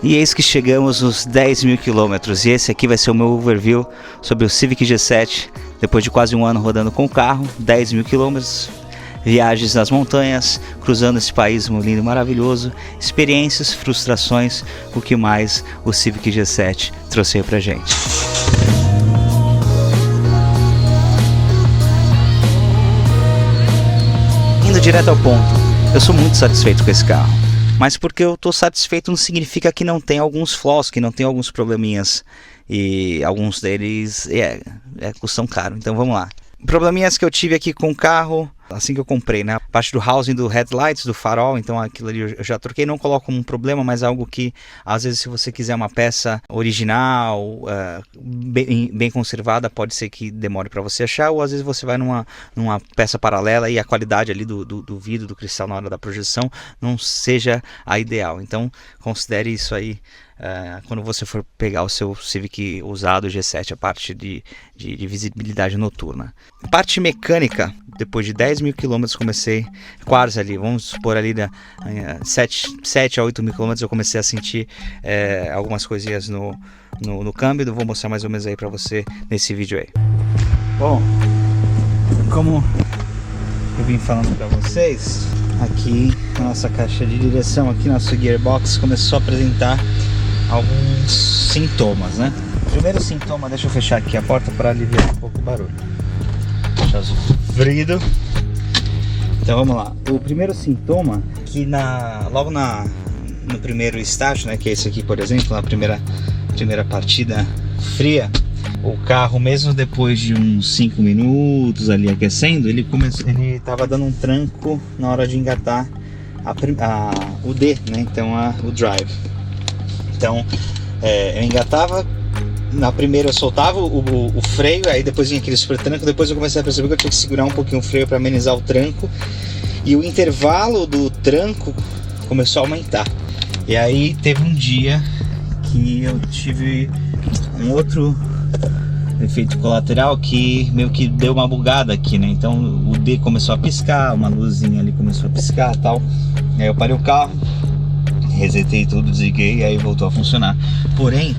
E eis que chegamos nos 10 mil quilômetros, e esse aqui vai ser o meu overview sobre o Civic G7, depois de quase um ano rodando com o carro, 10 mil quilômetros, viagens nas montanhas, cruzando esse país lindo e maravilhoso, experiências, frustrações, o que mais o Civic G7 trouxe aí pra gente. Indo direto ao ponto, eu sou muito satisfeito com esse carro. Mas porque eu estou satisfeito não significa que não tem alguns flaws, que não tem alguns probleminhas. E alguns deles custam caro. Então vamos lá. Probleminhas que eu tive aqui com o carro, assim que eu comprei, né? A parte do housing do headlights, do farol, então aquilo ali eu já troquei. Não coloco como um problema, mas algo que às vezes se você quiser uma peça original, bem conservada, pode ser que demore para você achar. Ou às vezes você vai numa peça paralela e a qualidade ali do vidro, do cristal na hora da projeção não seja a ideal. Então considere isso aí quando você for pegar o seu Civic usado G7, a parte de visibilidade noturna. A parte mecânica, depois de 10 mil quilômetros comecei, quase ali, vamos supor ali 7 a 8 mil quilômetros eu comecei a sentir algumas coisinhas no câmbio. Vou mostrar mais ou menos aí pra você nesse vídeo aí. Bom, como eu vim falando pra vocês, aqui a nossa caixa de direção, aqui nosso gearbox começou a apresentar alguns sintomas, né? O primeiro sintoma, deixa eu fechar aqui a porta para aliviar um pouco o barulho. Deixa vidro. Então vamos lá. O primeiro sintoma, que logo no primeiro estágio, né, que é esse aqui, por exemplo, na primeira partida fria, o carro, mesmo depois de uns 5 minutos ali aquecendo, ele estava dando um tranco na hora de engatar o D, né? Então o drive. Então eu engatava, na primeira eu soltava o freio, aí depois vinha aquele super tranco. Depois eu comecei a perceber que eu tinha que segurar um pouquinho o freio para amenizar o tranco, e o intervalo do tranco começou a aumentar. E aí teve um dia que eu tive um outro efeito colateral que meio que deu uma bugada aqui, né? Então o D começou a piscar, uma luzinha ali começou a piscar e tal. Aí eu parei o carro, resetei tudo, desliguei e aí voltou a funcionar. Porém,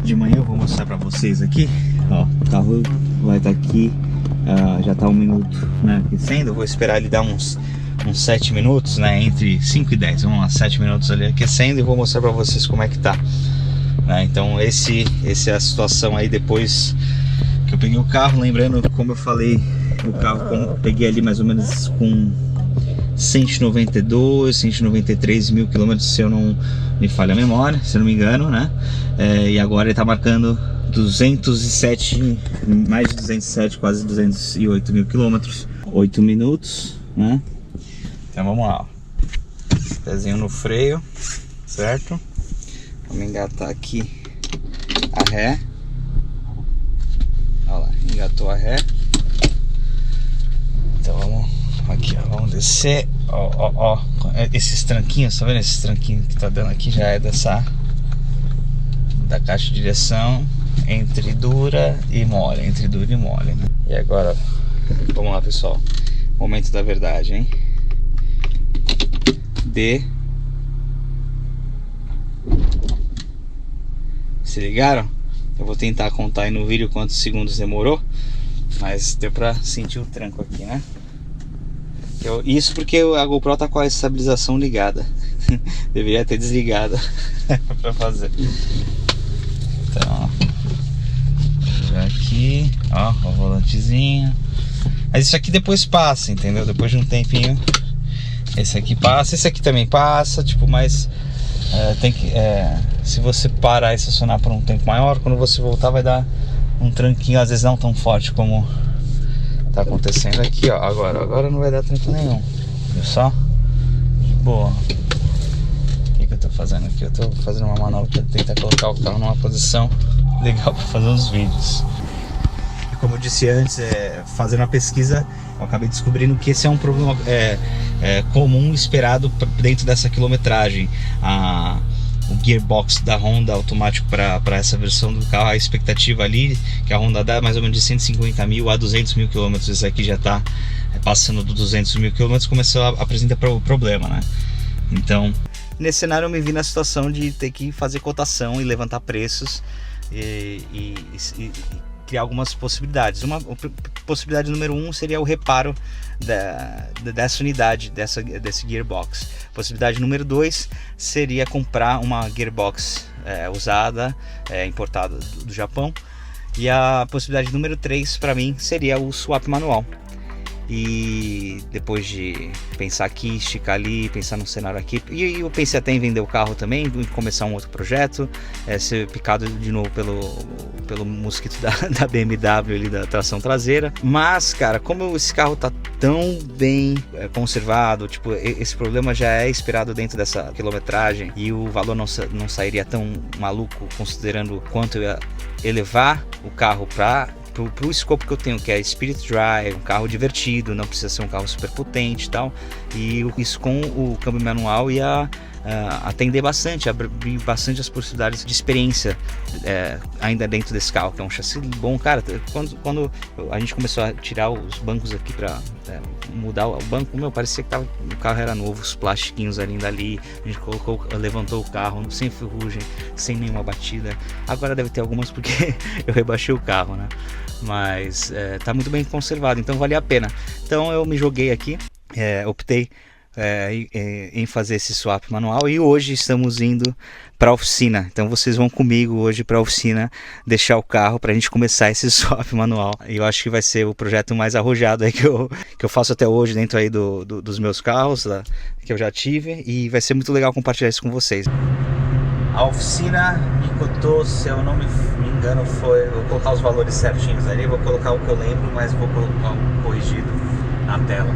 de manhã eu vou mostrar pra vocês aqui, ó, o carro vai estar aqui, já tá 1 minuto, né, aquecendo. Eu vou esperar ele dar uns 7 minutos, né, entre 5 e 10, vamos lá, 7 minutos ali aquecendo, e vou mostrar pra vocês como é que tá, né? Então esse é a situação aí depois que eu peguei o carro. Lembrando, como eu falei, o carro eu peguei ali mais ou menos com 192, 193 mil quilômetros, se eu não me falha a memória, se eu não me engano, né? E agora ele tá marcando 207, mais de 207, quase 208 mil quilômetros, 8 minutos, né? Então vamos lá, pezinho no freio, certo? Vamos engatar aqui a ré. Olha lá, engatou a ré. Então vamos aqui, ó, vamos descer, ó, esses tranquinhos, tá vendo? Esses tranquinhos que tá dando aqui já é da caixa de direção, entre dura e mole, né? E agora, vamos lá, pessoal, momento da verdade, hein? D. Se ligaram? Eu vou tentar contar aí no vídeo quantos segundos demorou, mas deu pra sentir o tranco aqui, né? Isso porque a GoPro tá com a estabilização ligada. Deveria ter desligado pra fazer. Então, ó, aqui, ó, o volantezinho. Mas isso aqui depois passa, entendeu? Depois de um tempinho, esse aqui passa, esse aqui também passa, tipo, mas tem que, se você parar e estacionar por um tempo maior, quando você voltar vai dar um tranquinho, às vezes não tão forte como tá acontecendo aqui, ó. Agora não vai dar tranco nenhum, viu só? De boa. O que eu tô fazendo aqui? Eu tô fazendo uma manobra para tentar colocar o carro numa posição legal para fazer os vídeos. E como eu disse antes, fazendo a pesquisa, eu acabei descobrindo que esse é um problema comum, esperado dentro dessa quilometragem. O gearbox da Honda automático para essa versão do carro, a expectativa ali que a Honda dá mais ou menos de 150 mil a 200 mil quilômetros. Esse aqui já está passando dos 200 mil quilômetros, começou a apresentar problema, né? Então Nesse cenário eu me vi na situação de ter que fazer cotação e levantar preços e criar algumas possibilidades. Uma possibilidade número 1 seria o reparo dessa unidade, desse gearbox. Possibilidade número 2 seria comprar uma gearbox usada, importada do Japão. E a possibilidade número 3 para mim seria o swap manual. E depois de pensar aqui, esticar ali, pensar no cenário aqui, e eu pensei até em vender o carro também, em começar um outro projeto, ser picado de novo pelo mosquito da BMW ali, da tração traseira. Mas, cara, como esse carro tá tão bem conservado, tipo, esse problema já é esperado dentro dessa quilometragem e o valor não sairia tão maluco, considerando quanto eu ia elevar o carro pro escopo que eu tenho, que é Spirit Drive, um carro divertido, não precisa ser um carro super potente e tal, e isso com o câmbio manual ia atender bastante, abrir bastante as possibilidades de experiência ainda dentro desse carro, que é um chassi bom, cara. Quando a gente começou a tirar os bancos aqui para mudar o banco, parecia que o carro era novo, os plastiquinhos ainda ali, a gente levantou o carro sem ferrugem, sem nenhuma batida. Agora deve ter algumas porque eu rebaixei o carro, né? Mas tá muito bem conservado, então vale a pena. Então eu me joguei aqui, optei em fazer esse swap manual e hoje estamos indo para a oficina. Então vocês vão comigo hoje para a oficina deixar o carro para a gente começar esse swap manual. E eu acho que vai ser o projeto mais arrojado aí que eu faço até hoje dentro aí dos meus carros que eu já tive, e vai ser muito legal compartilhar isso com vocês. A oficina Mikoto, se eu não me engano, vou colocar os valores certinhos ali, vou colocar o que eu lembro, mas vou colocar o corrigido na tela.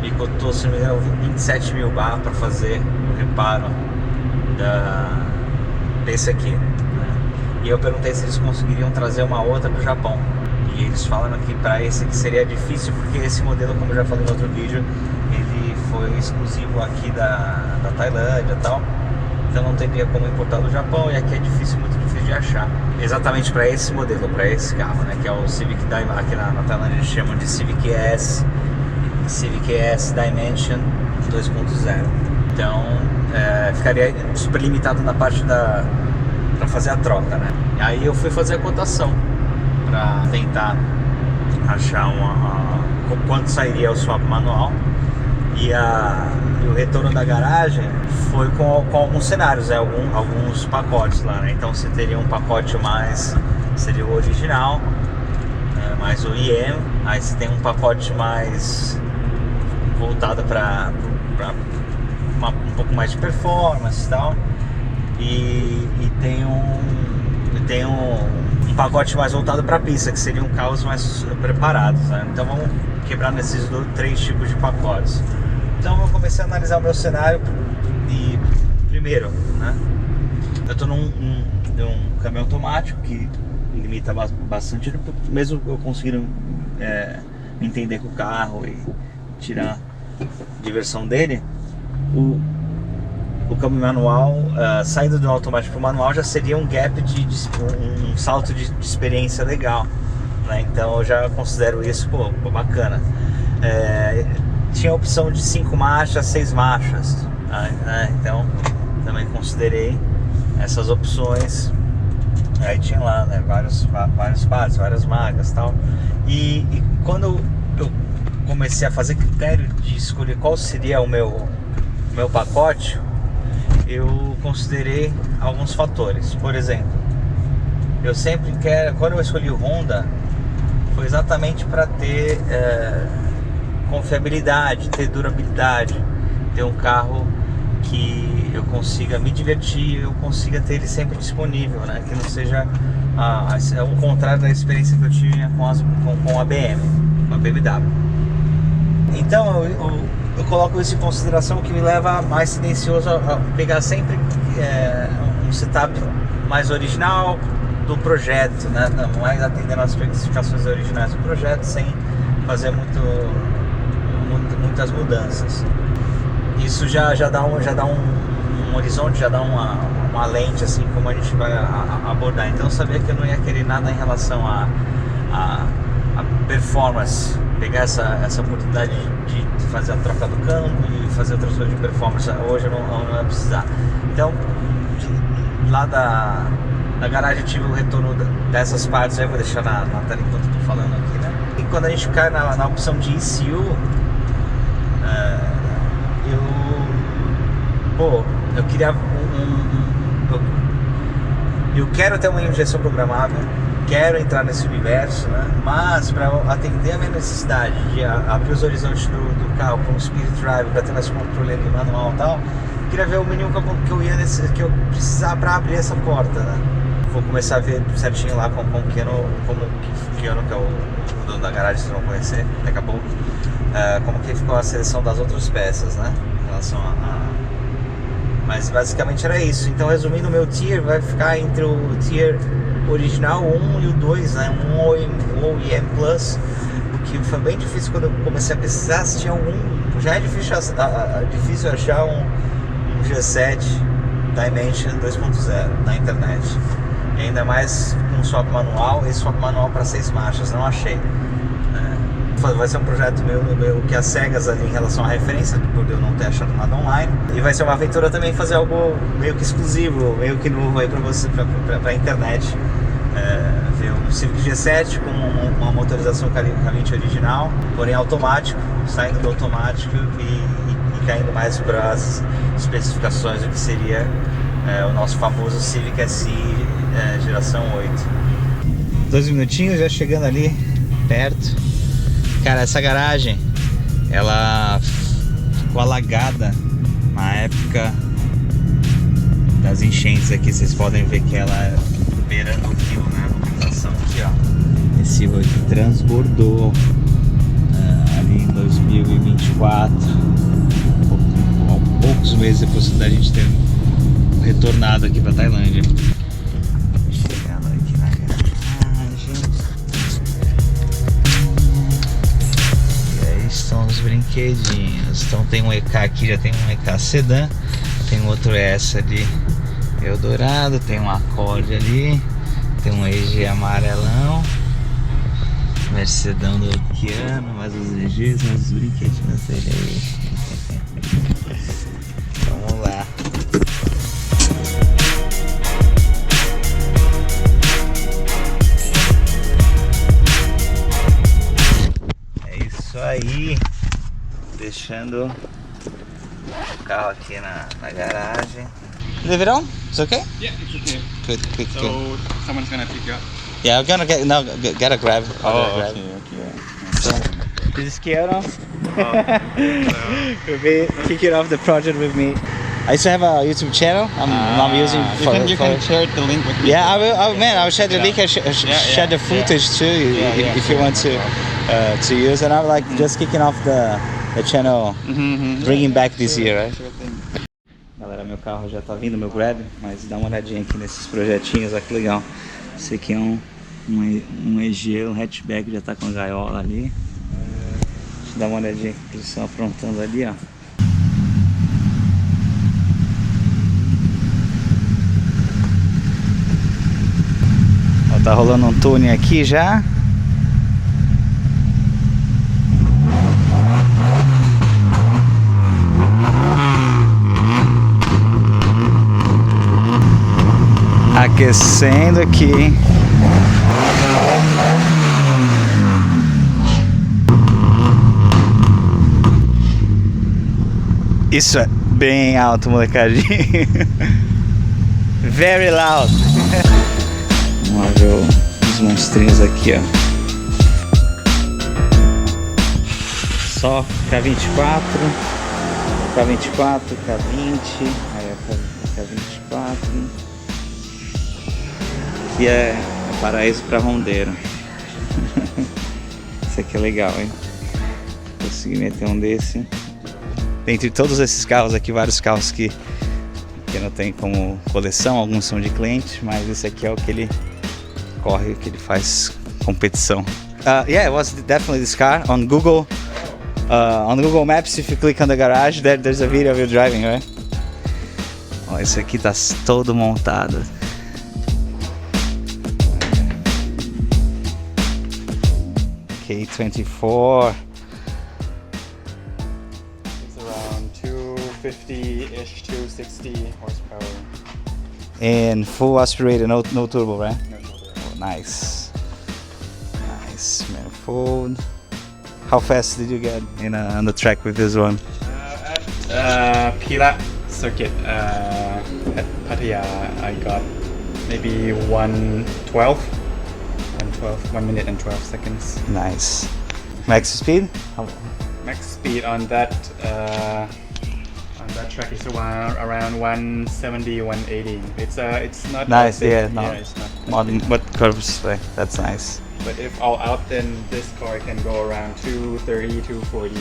Mikoto, se não me engano, 27 mil bar para fazer o reparo desse aqui, né? E eu perguntei se eles conseguiriam trazer uma outra do Japão, e eles falaram que para esse aqui seria difícil, porque esse modelo, como eu já falei no outro vídeo, ele foi exclusivo aqui da Tailândia e tal, então não teria como importar do Japão, e aqui é difícil, muito difícil de achar. Exatamente para esse modelo, para esse carro, né, que é o Civic Dimension, aqui na Tailândia eles chamam de Civic S Dimension 2.0. Então ficaria super limitado na parte para fazer a troca, né? E aí eu fui fazer a cotação para tentar achar quanto sairia o swap manual, e o retorno da garagem foi com alguns cenários, alguns pacotes lá, né? Então você teria um pacote mais, seria o original, mais o IM, aí você tem um pacote mais voltado para um pouco mais de performance e tal, e tem um pacote mais voltado para pista, que seriam carros mais preparados, né? Então vamos quebrar nesses 3 tipos de pacotes. Então eu comecei a analisar o meu cenário, e primeiro, né, eu estou num caminhão automático que limita bastante, mesmo eu conseguindo entender com o carro e tirar a diversão dele. O câmbio manual, saindo do automático para o manual, já seria um gap um salto de experiência legal, né? Então eu já considero isso bacana. Tinha a opção de 5 marchas, 6 marchas, né? Então também considerei essas opções. Aí tinha lá, né, vários partes, várias marcas e tal. E quando eu comecei a fazer critério de escolher qual seria o meu pacote, eu considerei alguns fatores. Por exemplo, quando eu escolhi o Honda, foi exatamente para ter confiabilidade, ter durabilidade, ter um carro que eu consiga me divertir, eu consiga ter ele sempre disponível, né? Que não seja o contrário da experiência que eu tinha com a BMW. Então eu coloco isso em consideração, que me leva mais silencioso a pegar sempre um setup mais original do projeto, né? Mais atendendo às especificações originais do projeto, sem fazer muitas mudanças. Isso já dá um horizonte, já dá uma lente, assim, como a gente vai abordar. Então eu sabia que eu não ia querer nada em relação a performance, pegar essa oportunidade de fazer a troca do câmbio e fazer outras coisas de performance. Hoje eu não ia precisar. Então, lá da garagem eu tive o retorno dessas partes. Aí eu vou deixar na tela enquanto eu tô falando aqui, né? E quando a gente cai na opção de ECU, eu queria eu quero ter uma injeção programável, quero entrar nesse universo, né? Mas para atender a minha necessidade de abrir os horizontes do carro com o Spirit Drive, para ter mais controle ali manual e tal, queria ver o mínimo que eu precisar para abrir essa porta, né? Vou começar a ver certinho lá com o Keanu, que é o dono da garagem, vocês vão conhecer daqui a pouco, como que ficou a seleção das outras peças, né? Em relação Mas basicamente era isso. Então, resumindo, o meu tier vai ficar entre o tier original 1 e o 2, né? Um OEM Plus, o que foi bem difícil quando eu comecei a pesquisar se tinha algum. Já é difícil achar um G7 Dimension 2.0 na internet. E ainda mais com swap manual e swap manual para 6 marchas, não achei. Vai ser um projeto meu que as cegas ali em relação à referência, por eu não ter achado nada online. E vai ser uma aventura também fazer algo meio que exclusivo, meio que novo aí pra você, pra internet. Ver um Civic G7 com uma motorização K20 original, porém automático, saindo do automático e caindo mais para as especificações do que seria o nosso famoso Civic SI geração 8. 2 minutinhos, já chegando ali perto. Cara, essa garagem, ela ficou alagada na época das enchentes aqui. Vocês podem ver que ela é beirando o rio, né? A localização aqui, ó. Esse rio aqui transbordou ali em 2024. Poucos meses depois da gente ter retornado aqui pra Tailândia. Chegando aqui na garagem. Estão os brinquedinhos. Então tem um EK aqui, já tem um EK sedã, tem outro S ali Eldorado, tem um Accord ali, tem um EG amarelão, Mercedão do Keanu, mais os EGs, mais os brinquedinhos dele aí. Vamos lá. Aí, deixando o carro aqui na garagem. Leave it on? It's okay? Yeah, it's okay. Good. So someone's gonna pick you up. Yeah, I'm gonna get a grab. Okay. So, this is Keanu. Will be kicking off the project with me. I used to have a YouTube channel. I'm using. You can share the link with me. Yeah, I will. I'll share the link. Share the footage too, if you want to use. And I'm like just kicking off the channel, bringing back this year, right? Sure thing. Galera, meu carro já tá vindo, meu Grab, mas dá uma olhadinha aqui nesses projetinhos, olha que legal. Esse aqui é um EG, um hatchback, já tá com a gaiola ali. Deixa eu dar uma olhadinha aqui que eles estão aprontando ali, ó. Tá rolando um tuning aqui já. Aquecendo aqui. Isso é bem alto, molecadinho. Very loud. Vamos ver os monstrinhos aqui, ó. Só K24, K24, K20, aí é K24. Aqui é paraíso para rondeiro. Isso aqui é legal, hein? Consegui meter um desse. Dentre todos esses carros aqui, vários carros que não tem como coleção, alguns são de cliente, mas esse aqui é o que ele corre, que ele faz competição. Yeah, it was definitely this car on Google. On Google Maps, if you click on the garage, there's a video of you driving, right? Ó, esse aqui tá todo montado. K24. It's around 2 50-ish to 60 horsepower. And full aspirated, no turbo, right? No motor. Oh, nice. Nice manifold. How fast did you get on the track with this one? At Pila circuit at Pattaya, I got maybe 1:12. 1 minute and 12 seconds. Nice. Max speed? Max speed on that track is around 170, 180. It's not Nice, that big. yeah, no. It's not that Modern, big. but curves, right? That's nice. But if all out, then this car can go around 230, 240.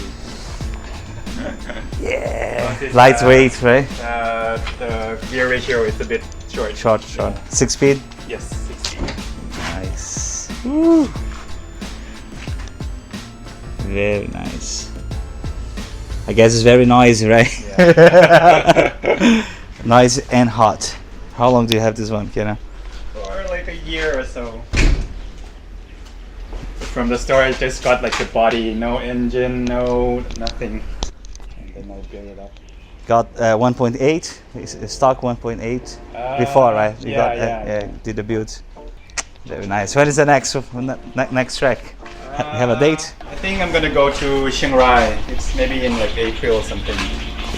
Yeah. This, Lightweight, right? The gear ratio is a bit short. Short. 6 speed? Yes, 60. Nice. Woo. Very nice. I guess it's very noisy, right? Yeah. Noisy and hot. How long do you have this one, Kiana? For like a year or so. From the store, I just got like the body, no engine, no nothing. And then I build it up. Got 1.8, stock 1.8 before, right? You got, yeah. did the build. Very nice. When is the next track? Have a date? I think I'm gonna go to Chiang Rai. It's maybe in like April or something.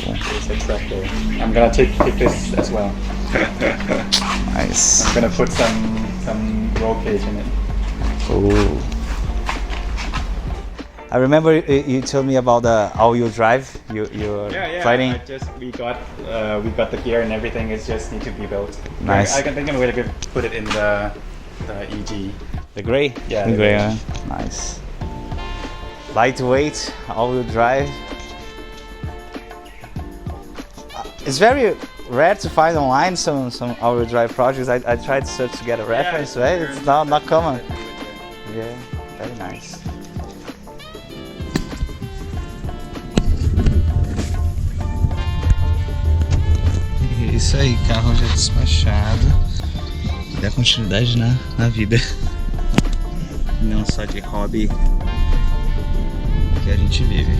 Cool. There's a track there. I'm gonna take this as well. Nice. I'm gonna put some roll cage in it. Ooh. I remember you told me about the all-wheel drive. You're fighting. We got the gear and everything. It just need to be built. Nice. I think I'm gonna put it in the EG. The gray? Yeah, The the gray gray. one. Nice. Lightweight, all-wheel drive. It's very rare to find online some all-wheel drive projects. I tried to search to get a reference, right? It's not common. Yeah, very nice. Isso aí, carro já despachado. Que dá continuidade na vida. Não só de hobby que a gente vive.